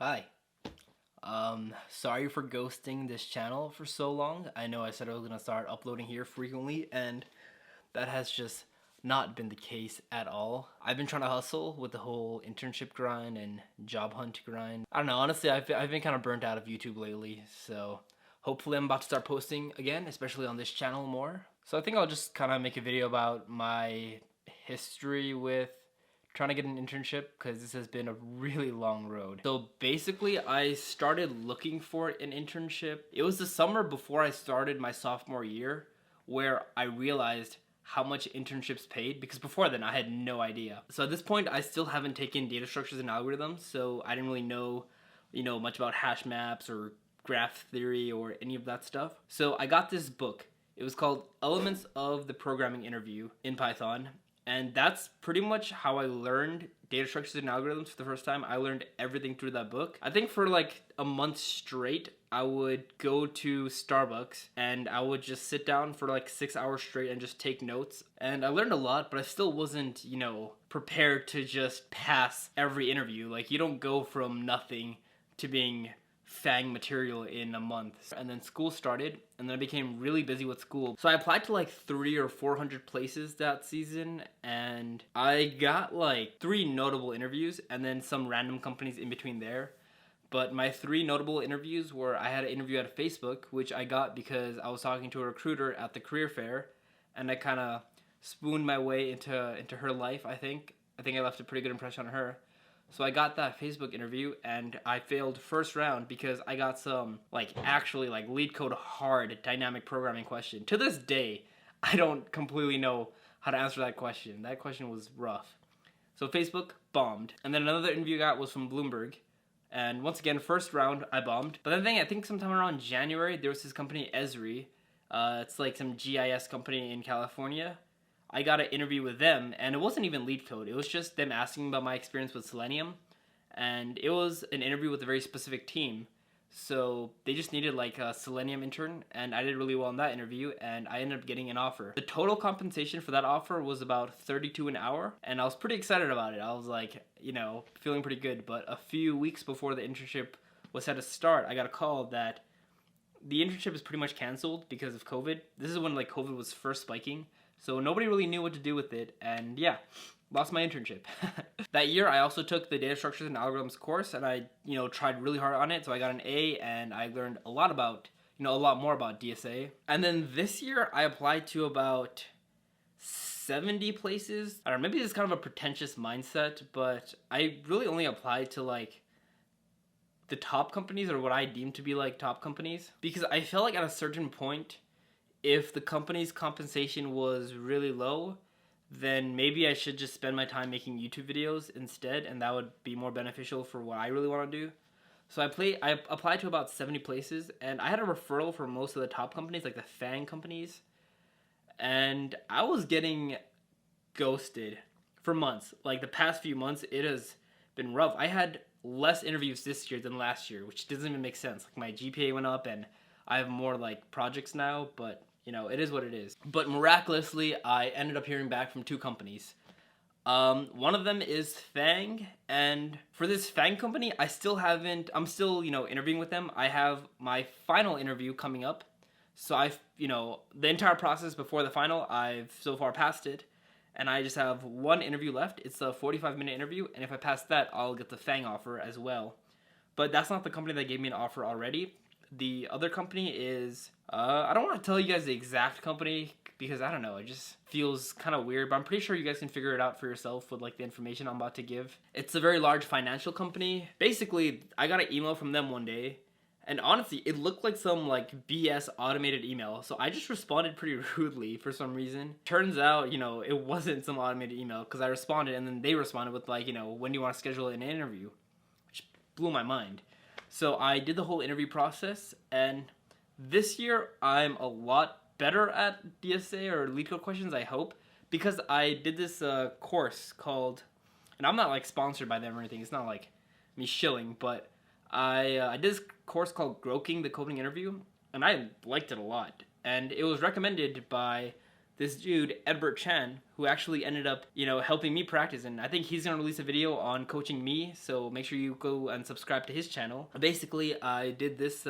Hi. Sorry for ghosting this channel for so long. I know I said I was gonna start uploading here frequently, and that has just not been the case at all. I've been trying to hustle with the whole internship grind and job hunt grind. I don't know, honestly, I've been kind of burnt out of YouTube lately, so hopefully I'm about to start posting again, especially on this channel more. So I think I'll just kind of make a video about my history with trying to get an internship because this has been a really long road. So basically, I started looking for an internship. It was the summer before I started my sophomore year where I realized how much internships paid, because before then I had no idea. So at this point, I still haven't taken data structures and algorithms, so I didn't really know, much about hash maps or graph theory or any of that stuff. So I got this book. It was called Elements of the Programming Interview in Python, and that's pretty much how I learned data structures and algorithms for the first time. I learned everything through that book. I think for like a month straight, I would go to Starbucks and I would just sit down for like 6 hours straight and just take notes. And I learned a lot, but I still wasn't, prepared to just pass every interview. Like, you don't go from nothing to being FANG material in a month. And then school started, and then I became really busy with school. So I applied to like 300 or 400 places that season, and I got like 3 notable interviews and then some random companies in between there. But my 3 notable interviews were, I had an interview at Facebook, which I got because I was talking to a recruiter at the career fair, and I kind of spooned my way into her life, I think. I think I left a pretty good impression on her. So I got that Facebook interview, and I failed first round because I got some actually lead code hard dynamic programming question. To this day, I don't completely know how to answer that question. That question was rough. So Facebook bombed. And then another interview I got was from Bloomberg. And once again, first round, I bombed. But then I think sometime around January, there was this company, Esri. It's like some GIS company in California. I got an interview with them, and it wasn't even lead code. It was just them asking about my experience with Selenium, and it was an interview with a very specific team. So they just needed like a Selenium intern, and I did really well in that interview, and I ended up getting an offer. The total compensation for that offer was about $32 an hour, and I was pretty excited about it. I was like, feeling pretty good. But a few weeks before the internship was set to start, I got a call that the internship is pretty much canceled because of COVID. This is when COVID was first spiking. So nobody really knew what to do with it, and yeah, lost my internship. That year, I also took the data structures and algorithms course, and I, tried really hard on it, so I got an A, and I learned a lot more about DSA. And then this year, I applied to about 70 places. I don't know, maybe this is kind of a pretentious mindset, but I really only applied to the top companies, or what I deem to be top companies, because I felt like at a certain point, if the company's compensation was really low, then maybe I should just spend my time making YouTube videos instead, and that would be more beneficial for what I really want to do. So I applied to about 70 places, and I had a referral for most of the top companies, like the FANG companies, and I was getting ghosted for months. Like the past few months, it has been rough. I had less interviews this year than last year, which doesn't even make sense. Like my GPA went up, and I have more projects now, but it is what it is. But miraculously, I ended up hearing back from 2 companies. One of them is FANG, and for this FANG company, I'm still, interviewing with them. I have my final interview coming up. So the entire process before the final, I've so far passed it, and I just have one interview left. It's a 45-minute interview, and if I pass that, I'll get the FANG offer as well. But that's not the company that gave me an offer already. The other company is, I don't want to tell you guys the exact company because I don't know, it just feels kind of weird, but I'm pretty sure you guys can figure it out for yourself with the information I'm about to give. It's a very large financial company. Basically, I got an email from them one day, and honestly, it looked like some BS automated email, so I just responded pretty rudely for some reason. Turns out, it wasn't some automated email because I responded, and then they responded with when do you want to schedule an interview? Which blew my mind. So I did the whole interview process, and this year I'm a lot better at DSA or lead code questions, I hope, because I did this course called, and I'm not sponsored by them or anything, it's not me shilling, but I did this course called Groking the Coding Interview, and I liked it a lot, and it was recommended by this dude, Edward Chan, who actually ended up, helping me practice. And I think he's going to release a video on coaching me. So make sure you go and subscribe to his channel. Basically, I did this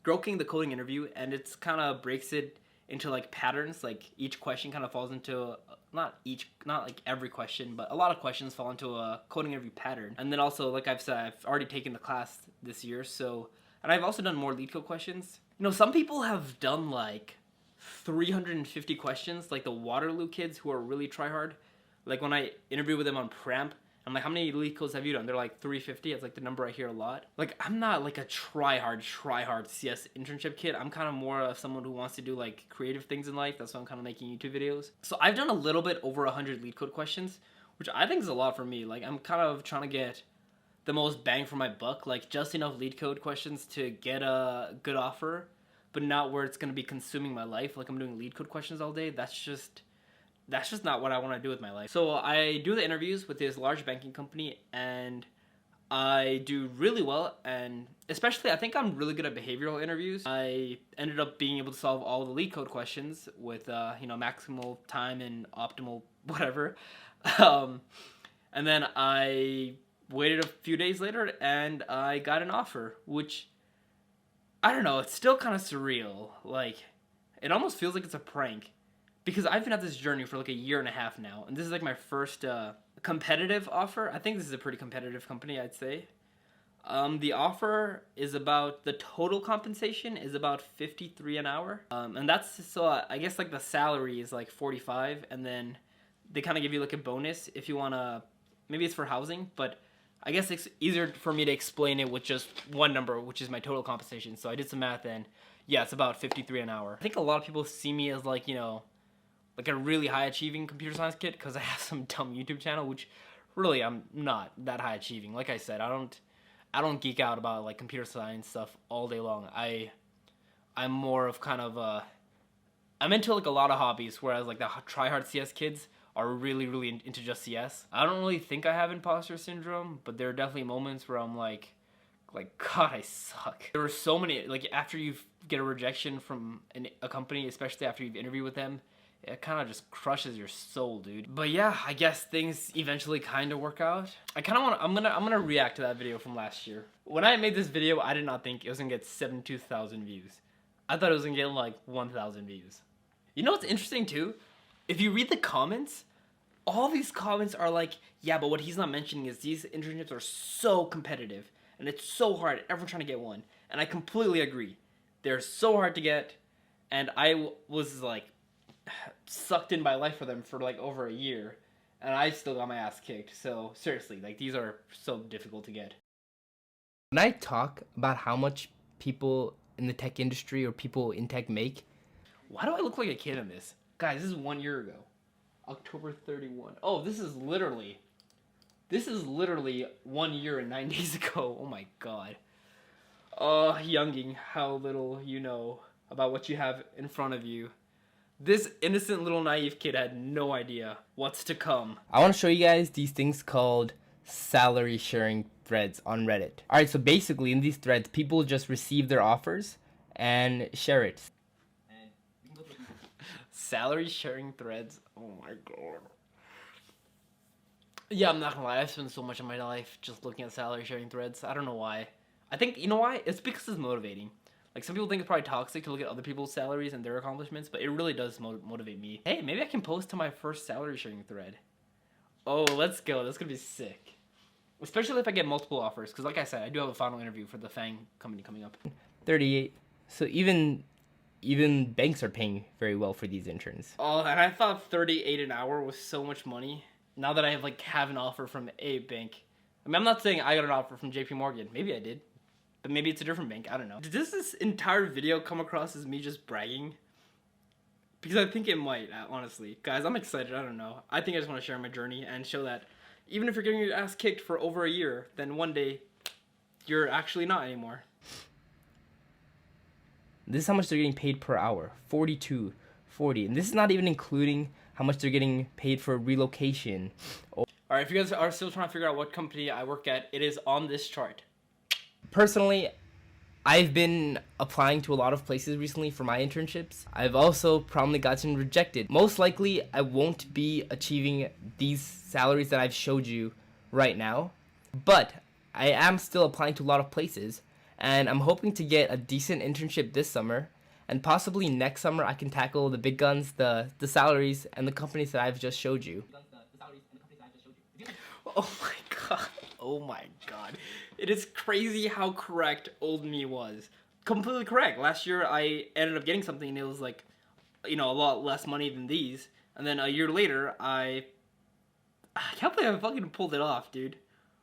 Grokking the coding interview, and it's kind of breaks it into like patterns. Like each question kind of falls into not like every question, but a lot of questions fall into a coding interview pattern. And then also, like I've said, I've already taken the class this year, and I've also done more lead code questions. Some people have done like 350 questions, like the Waterloo kids who are really try hard. Like when I interview with them on Pramp, I'm like, how many lead codes have you done? They're like 350. It's like the number I hear a lot. Like, I'm not like a try hard CS internship kid. I'm kind of more of someone who wants to do like creative things in life. That's why I'm kind of making YouTube videos. So I've done a little bit over 100 lead code questions, which I think is a lot for me. Like, I'm kind of trying to get the most bang for my buck, like just enough lead code questions to get a good offer, but not where it's going to be consuming my life. Like I'm doing lead code questions all day. That's just not what I want to do with my life. So I do the interviews with this large banking company, and I do really well. And especially, I think I'm really good at behavioral interviews. I ended up being able to solve all the lead code questions with, maximal time and optimal whatever. And then I waited a few days later, and I got an offer, which, I don't know, it's still kind of surreal. Like, it almost feels like it's a prank. Because I've been at this journey for like a year and a half now, and this is like my first competitive offer. I think this is a pretty competitive company, I'd say. The offer is about, the total compensation is about 53 an hour. And that's, so I guess like the salary is like 45, and then they kind of give you like a bonus if you want to, maybe it's for housing, but I guess it's easier for me to explain it with just one number, which is my total compensation. So I did some math, and yeah, it's about 53 an hour. I think a lot of people see me as like, like a really high achieving computer science kid because I have some dumb YouTube channel, which really I'm not that high achieving. Like I said, I don't geek out about like computer science stuff all day long. I'm more of kind of I'm into like a lot of hobbies, whereas like the try hard CS kids are really into just CS. I don't really think I have imposter syndrome, but there are definitely moments where I'm like God, I suck. There were so many, like after you get a rejection from a company, especially after you've interviewed with them, it kind of just crushes your soul, dude. But yeah, I guess things eventually kind of work out. I'm gonna react to that video from last year. When I made this video, I did not think it was gonna get 72,000 views. I thought it was gonna get like 1,000 views. You know what's interesting too? If you read the comments, all these comments are like, yeah, but what he's not mentioning is these internships are so competitive, and it's so hard, everyone trying to get one. And I completely agree. They're so hard to get, and I was like, sucked in by life for them for like over a year, and I still got my ass kicked. So seriously, like these are so difficult to get. When I talk about how much people in the tech industry or people in tech make, why do I look like a kid in this? Guys, this is 1 year ago. October 31. Oh, this is literally 1 year and 9 days ago. Oh my god. Younging, how little you know about what you have in front of you. This innocent little naive kid had no idea what's to come. I want to show you guys these things called salary sharing threads on Reddit. Alright, so basically in these threads, people just receive their offers and share it. Salary sharing threads? Oh my god. Yeah, I'm not gonna lie, I've spent so much of my life just looking at salary sharing threads. I don't know why. I think, you know why? It's because it's motivating. Like, some people think it's probably toxic to look at other people's salaries and their accomplishments, but it really does motivate me. Hey, maybe I can post to my first salary sharing thread. Oh, let's go. That's gonna be sick. Especially if I get multiple offers, because like I said, I do have a final interview for the FANG company coming up. 38. So even banks are paying very well for these interns. Oh, and I thought 38 an hour was so much money. Now that I have an offer from a bank. I mean, I'm not saying I got an offer from JP Morgan. Maybe I did. But maybe it's a different bank. I don't know. Did this entire video come across as me just bragging? Because I think it might, honestly. Guys, I'm excited. I don't know. I think I just want to share my journey and show that even if you're getting your ass kicked for over a year, then one day you're actually not anymore. This is how much they're getting paid per hour. 42, 40. And this is not even including how much they're getting paid for relocation. Alright, if you guys are still trying to figure out what company I work at, it is on this chart. Personally, I've been applying to a lot of places recently for my internships. I've also probably gotten rejected. Most likely, I won't be achieving these salaries that I've showed you right now, but I am still applying to a lot of places, and I'm hoping to get a decent internship this summer, and possibly next summer I can tackle the big guns, the salaries, and the companies that I've just showed you. Oh my god. Oh my god. It is crazy how correct old me was. Completely correct. Last year I ended up getting something and it was like, a lot less money than these. And then a year later I can't believe I fucking pulled it off, dude.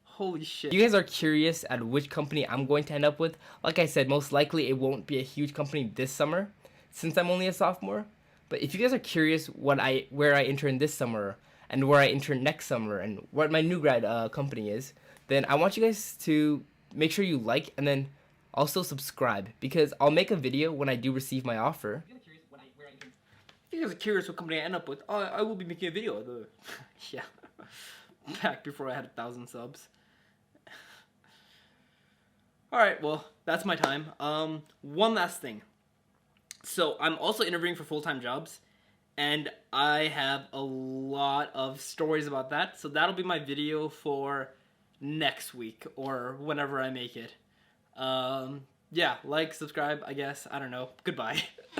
Holy shit. You guys are curious at which company I'm going to end up with. Like I said, most likely it won't be a huge company this summer since I'm only a sophomore. But if you guys are curious where I intern this summer and where I intern next summer and what my new grad company is, then I want you guys to make sure you like and then also subscribe, because I'll make a video when I do receive my offer. If you guys are curious what company I end up with, I will be making a video. Yeah, back before I had 1,000 subs. Alright, well, that's my time. One last thing. So, I'm also interviewing for full-time jobs, and I have a lot of stories about that, so that'll be my video for next week, or whenever I make it. Yeah, like, subscribe, I guess, I don't know. Goodbye.